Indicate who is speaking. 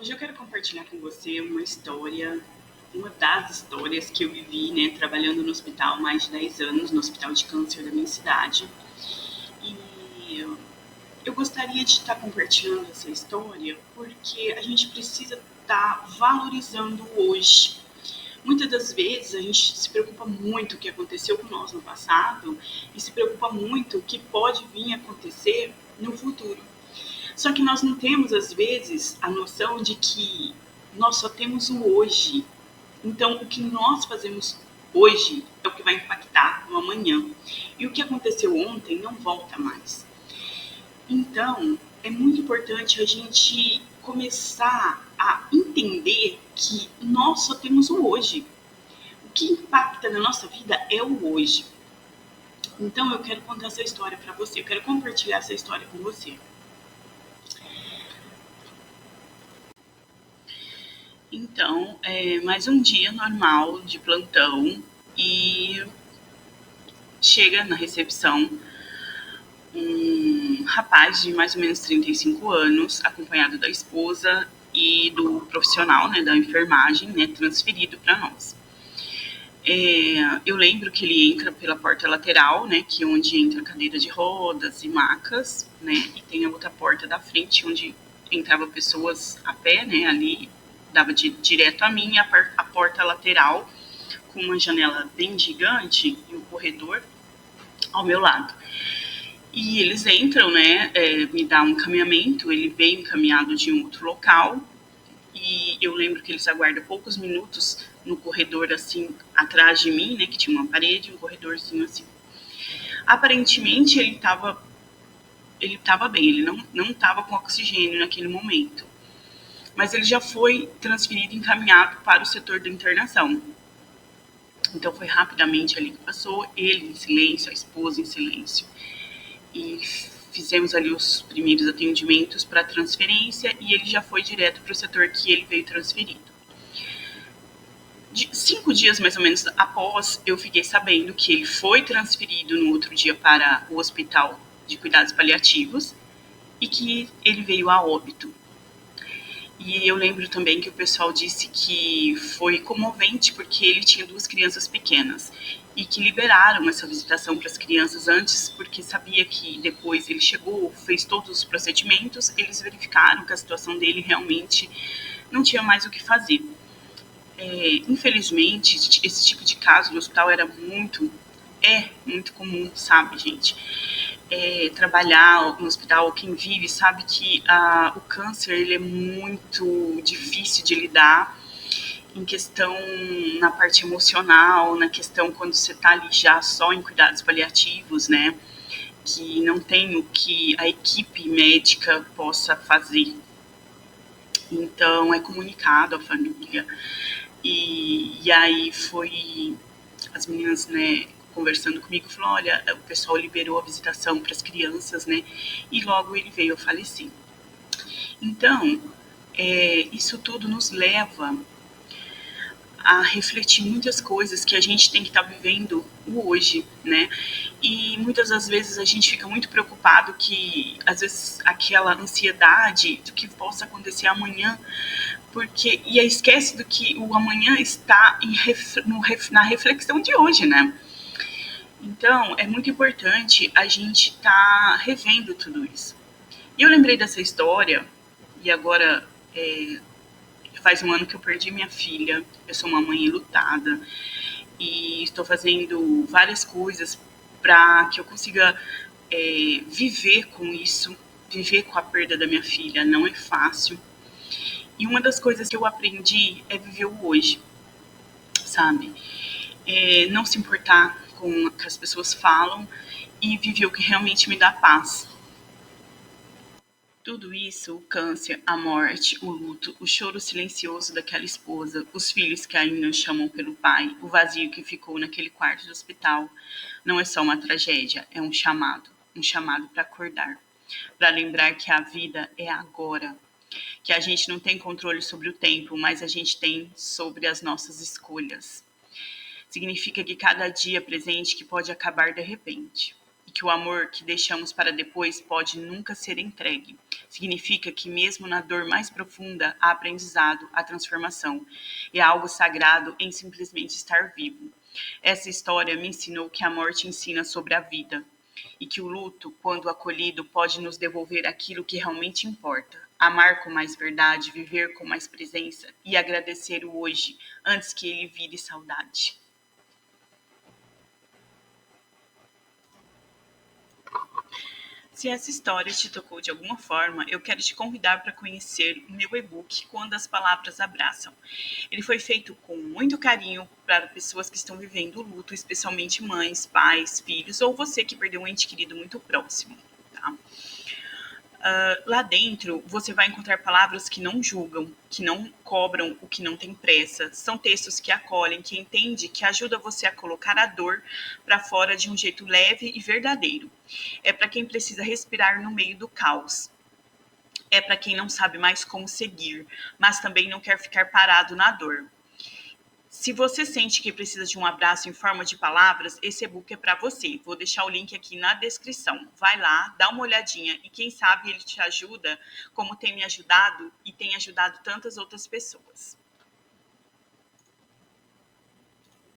Speaker 1: Hoje eu quero compartilhar com você uma das histórias que eu vivi, né, trabalhando no hospital há mais de 10 anos, no Hospital de Câncer da minha cidade. E eu gostaria de estar compartilhando essa história porque a gente precisa estar valorizando o hoje. Muitas das vezes a gente se preocupa muito com o que aconteceu com nós no passado e se preocupa muito o que pode vir a acontecer no futuro. Só que nós não temos, às vezes, a noção de que nós só temos o hoje. Então, o que nós fazemos hoje é o que vai impactar no amanhã. E o que aconteceu ontem não volta mais. Então, é muito importante a gente começar a entender que nós só temos o hoje. O que impacta na nossa vida é o hoje. Então, eu quero contar essa história para você. Eu quero compartilhar essa história com você. Então, mais um dia normal de plantão e chega na recepção um rapaz de mais ou menos 35 anos, acompanhado da esposa e do profissional, né, da enfermagem, né, transferido para nós. Eu lembro que ele entra pela porta lateral, né, que é onde entra a cadeira de rodas e macas, né, e tem a outra porta da frente onde entrava pessoas a pé, né, ali dava direto a mim, a porta lateral com uma janela bem gigante e um corredor ao meu lado. E eles entram, né, me dá um encaminhamento, ele vem encaminhado de um outro local, e eu lembro que eles aguardam poucos minutos no corredor, assim, atrás de mim, né, que tinha uma parede, um corredorzinho assim. Aparentemente ele tava bem, ele não tava com oxigênio naquele momento, mas ele já foi transferido, encaminhado para o setor da internação. Então foi rapidamente ali que passou, ele em silêncio, a esposa em silêncio. E fizemos ali os primeiros atendimentos para transferência e ele já foi direto para o setor que ele veio transferido. 5 dias mais ou menos após, eu fiquei sabendo que ele foi transferido no outro dia para o hospital de cuidados paliativos e que ele veio a óbito. E eu lembro também que o pessoal disse que foi comovente porque ele tinha 2 crianças pequenas e que liberaram essa visitação para as crianças antes porque sabia que depois ele chegou, fez todos os procedimentos, eles verificaram que a situação dele realmente não tinha mais o que fazer. Infelizmente, esse tipo de caso no hospital é muito comum, sabe, gente? Trabalhar no hospital, quem vive sabe que o câncer ele é muito difícil de lidar em questão na parte emocional, na questão quando você está ali já só em cuidados paliativos, né? Que não tem o que a equipe médica possa fazer. Então é comunicado à família. E aí foi as meninas, né, conversando comigo, falou, olha, o pessoal liberou a visitação para as crianças, né, e logo ele veio a falecer. Então, isso tudo nos leva a refletir muitas coisas que a gente tem que estar vivendo o hoje, né? E muitas das vezes a gente fica muito preocupado que, às vezes, aquela ansiedade do que possa acontecer amanhã, porque e aí esquece do que o amanhã está na reflexão de hoje, né? Então, é muito importante a gente estar revendo tudo isso. E eu lembrei dessa história, e agora faz um ano que eu perdi minha filha, eu sou uma mãe enlutada, e estou fazendo várias coisas para que eu consiga viver com isso, viver com a perda da minha filha. Não é fácil. E uma das coisas que eu aprendi é viver o hoje, sabe? Não se importar com o que as pessoas falam e viver o que realmente me dá paz. Tudo isso, o câncer, a morte, o luto, o choro silencioso daquela esposa, os filhos que ainda chamam pelo pai, o vazio que ficou naquele quarto do hospital, não é só uma tragédia, é um chamado para acordar, para lembrar que a vida é agora, que a gente não tem controle sobre o tempo, mas a gente tem sobre as nossas escolhas. Significa que cada dia presente que pode acabar de repente. e que o amor que deixamos para depois pode nunca ser entregue. Significa que mesmo na dor mais profunda há aprendizado, há transformação, e há algo sagrado em simplesmente estar vivo. Essa história me ensinou que a morte ensina sobre a vida e que o luto, quando acolhido, pode nos devolver aquilo que realmente importa. Amar com mais verdade, viver com mais presença e agradecer o hoje antes que ele vire saudade. Se essa história te tocou de alguma forma, eu quero te convidar para conhecer o meu e-book Quando as Palavras Abraçam. Ele foi feito com muito carinho para pessoas que estão vivendo o luto, especialmente mães, pais, filhos ou você que perdeu um ente querido muito próximo. Tá? Lá dentro, você vai encontrar palavras que não julgam, que não cobram o que não tem pressa. São textos que acolhem, que entendem, que ajudam você a colocar a dor para fora de um jeito leve e verdadeiro. É para quem precisa respirar no meio do caos. É para quem não sabe mais como seguir, mas também não quer ficar parado na dor. Se você sente que precisa de um abraço em forma de palavras, esse e-book é para você. Vou deixar o link aqui na descrição. Vai lá, dá uma olhadinha e quem sabe ele te ajuda, como tem me ajudado e tem ajudado tantas outras pessoas.